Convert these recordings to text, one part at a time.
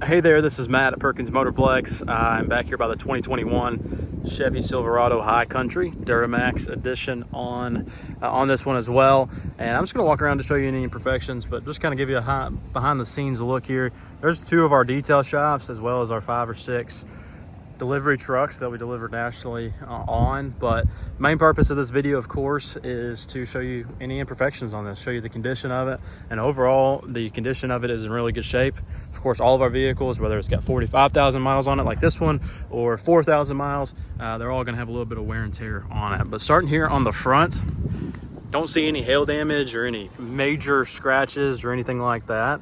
Hey there, this is Matt at Perkins Motorplex. I'm back here by the 2021 Chevy Silverado High Country Duramax edition on this one as well. And I'm just going to walk around to show you any imperfections, but just kind of give you a behind the scenes look here. There's two of our detail shops as well as our 5 or 6 delivery trucks that we deliver nationally on. But main purpose of this video, of course, is to show you any imperfections on this, show you the condition of it, and overall the condition of it is in really good shape. Of course, all of our vehicles, whether it's got 45,000 miles on it like this one or 4,000 miles, they're all going to have a little bit of wear and tear on it. But starting here on the front, don't see any hail damage or any major scratches or anything like that.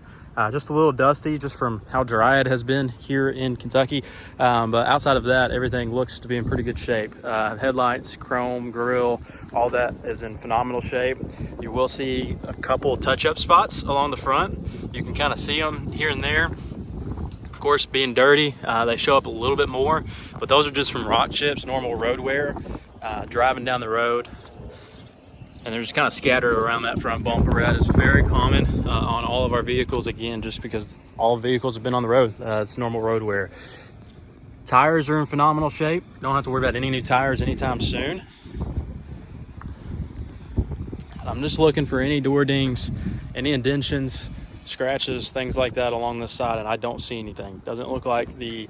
Just a little dusty just from how dry it has been here in Kentucky. But outside of that, everything looks to be in pretty good shape. Headlights, chrome, grille, all that is in phenomenal shape. You will see a couple touch-up spots along the front. You can kind of see them here and there. Of course, being dirty, they show up a little bit more, but those are just from rock chips, normal road wear, driving down the road. And they're just kind of scattered around that front bumper. That is very common on all of our vehicles, again, just because all vehicles have been on the road. It's normal road wear. Tires are in phenomenal shape. Don't have to worry about any new tires anytime soon. I'm just looking for any door dings, any indentions, scratches, things like that along this side, and I don't see anything. Doesn't look like the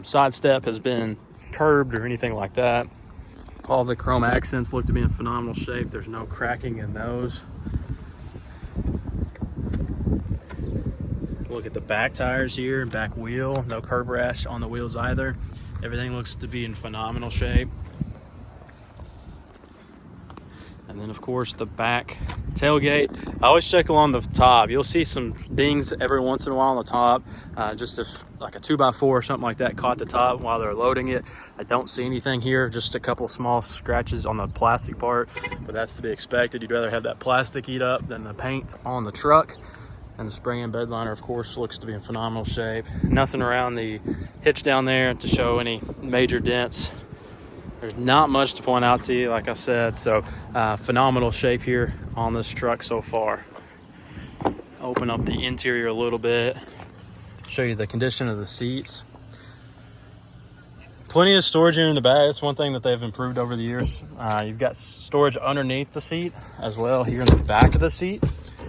side step has been curbed or anything like that. All the chrome accents look to be in phenomenal shape. There's no cracking in those. Look at the back tires here, back wheel, no curb rash on the wheels either. Everything looks to be in phenomenal shape. And then, of course, the back tailgate. I always check along the top. You'll see some dings every once in a while on the top, just if like a 2x4 or something like that caught the top while they're loading it. I don't see anything here, just a couple small scratches on the plastic part, but that's to be expected. You'd rather have that plastic eat up than the paint on the truck. And the spring and bed liner, of course, looks to be in phenomenal shape. Nothing around the hitch down there to show any major dents. There's not much to point out to you, like I said, so phenomenal shape here on this truck so far. Open up the interior a little bit, show you the condition of the seats. Plenty of storage here in the back. That's one thing that they've improved over the years. You've got storage underneath the seat as well here in the back of the seat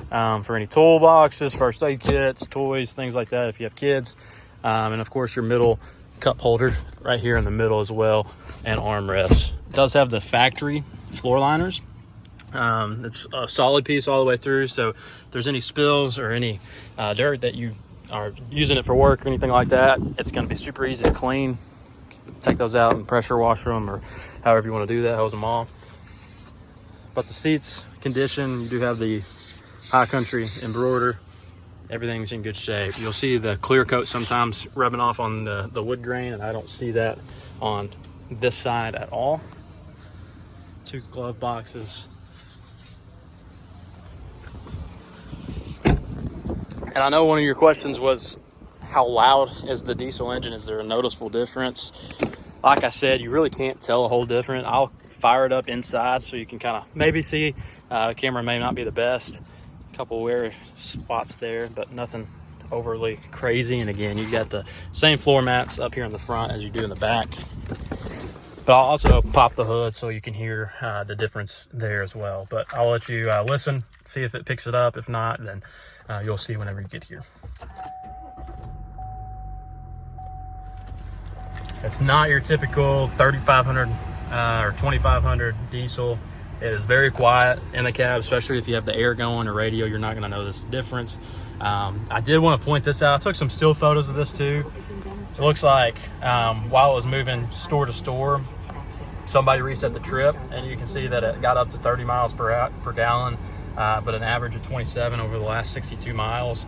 for any toolboxes, first aid kits, toys, things like that if you have kids. And of course your middle cup holder right here in the middle as well, and armrests. It does have the factory floor liners. It's a solid piece all the way through, so if there's any spills or any dirt that you are using it for work or anything like that, it's going to be super easy to clean. Take those out and pressure wash them, or however you want to do that, hose them off. But the seats condition, you do have the High Country embroider. Everything's in good shape. You'll see the clear coat sometimes rubbing off on the wood grain, and I don't see that on this side at all. 2 glove boxes. And I know one of your questions was, how loud is the diesel engine? Is there a noticeable difference? Like I said, you really can't tell a whole difference. I'll fire it up inside so you can kind of maybe see. The camera may not be the best. Couple wear spots there, but nothing overly crazy. And again, you've got the same floor mats up here in the front as you do in the back. But I'll also pop the hood so you can hear the difference there as well. But I'll let you listen, see if it picks it up. If not, then you'll see whenever you get here. It's not your typical 3,500 or 2,500 diesel. It is very quiet in the cab, especially if you have the air going or radio. You're not going to notice the difference. I did want to point this out. I took some still photos of this too. It looks like while it was moving store to store, somebody reset the trip, and you can see that it got up to 30 miles per gallon, but an average of 27 over the last 62 miles.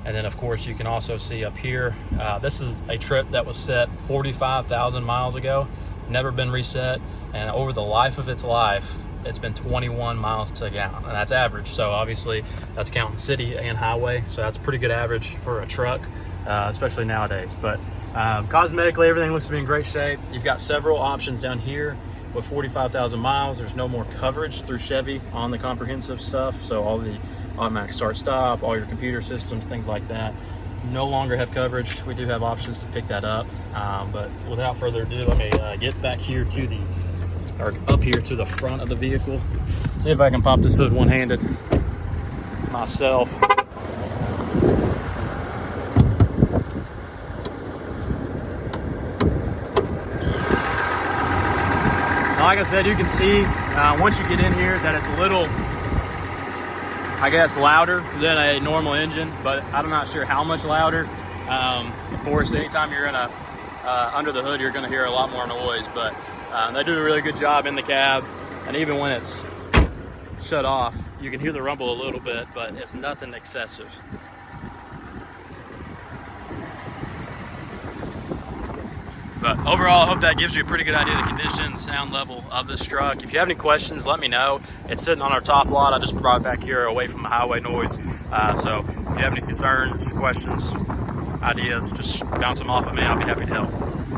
And then, of course, you can also see up here, this is a trip that was set 45,000 miles ago, never been reset, and over the life of its life, it's been 21 miles to a gallon, and that's average. So obviously that's counting city and highway, so that's pretty good average for a truck, especially nowadays. But cosmetically, everything looks to be in great shape. You've got several options down here. With 45,000 miles, there's no more coverage through Chevy on the comprehensive stuff, so all the automatic start stop, all your computer systems, things like that. No longer have coverage. We do have options to pick that up, but without further ado, let me get back here to the, or up here to the front of the vehicle. See if I can pop this hood one-handed myself. Like I said, you can see once you get in here that it's a little, I guess, louder than a normal engine, but I'm not sure how much louder. Of course, anytime you're in a under the hood, you're going to hear a lot more noise, but they do a really good job in the cab, and even when it's shut off, you can hear the rumble a little bit, but it's nothing excessive. But overall, I hope that gives you a pretty good idea of the condition, sound level of this truck. If you have any questions, let me know. It's sitting on our top lot. I just brought it back here away from the highway noise. So if you have any concerns, questions, ideas, just bounce them off at me. I'll be happy to help.